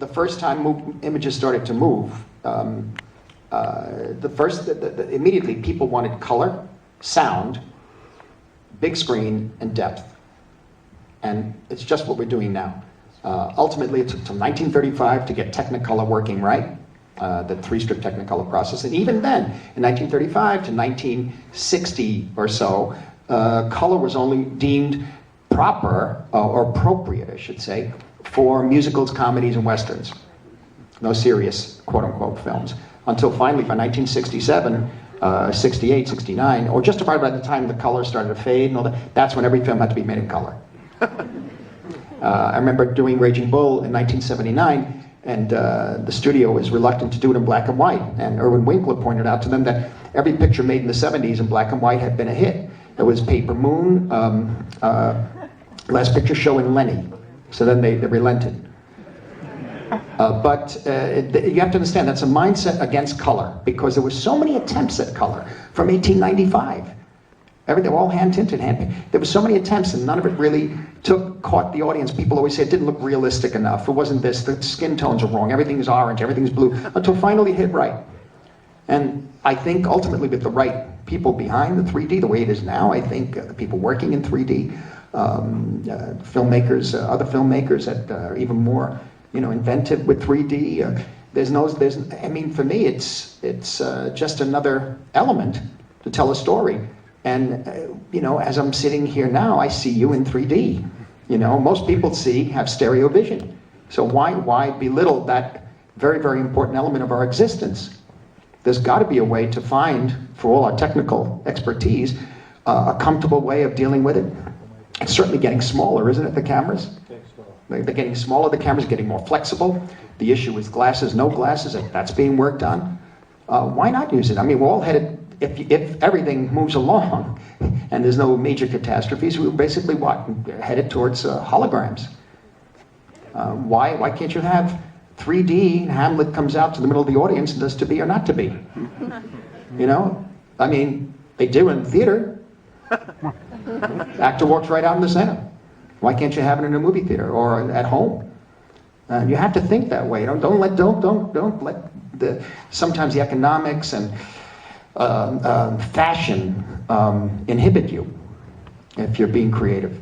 The first time images started to move, immediately people wanted color, sound, big screen, and depth. And it's just what we're doing now. Ultimately, it took till 1935 to get Technicolor working right, the three-strip Technicolor process. And even then, in 1935 to 1960 or so, color was only deemed proper, or appropriate, I should say, for musicals, comedies, and westerns. No serious, quote-unquote, films. Until finally, by 1967, 68, 69, or just about by the time the color started to fade and all that, that's when every film had to be made in color. I remember doing Raging Bull in 1979, and the studio was reluctant to do it in black and white. And Irwin Winkler pointed out to them that every picture made in the 70s in black and white had been a hit. There was Paper Moon, Last Picture Show, and Lenny. So then they relented. But you have to understand, that's a mindset against color, because there were so many attempts at color from 1895. They were all hand-tinted, there were so many attempts, and none of it really caught the audience. People always say it didn't look realistic enough. It wasn't this. The skin tones are wrong. Everything's orange. Everything's blue. Until finally it hit right. And I think ultimately with the right people behind the 3D, the way it is now, I think the people working in 3D, filmmakers, other filmmakers that are even more, inventive with 3D. I mean, for me, it's just another element to tell a story. And, as I'm sitting here now, I see you in 3D. Most people have stereo vision. So why belittle that very, very important element of our existence? There's got to be a way to find, for all our technical expertise, a comfortable way of dealing with it. It's certainly getting smaller, isn't it, the cameras? They're getting smaller, the cameras are getting more flexible. The issue is glasses, no glasses, that's being worked on. Why not use it? I mean, we're all headed, if everything moves along and there's no major catastrophes, we're basically what? Headed towards holograms. Why can't you have 3D, Hamlet comes out to the middle of the audience and does to be or not to be? I mean, they do in theater. Actor walks right out in the center. Why can't you have it in a movie theater or at home? You have to think that way. Don't let sometimes the economics and fashion inhibit you if you're being creative.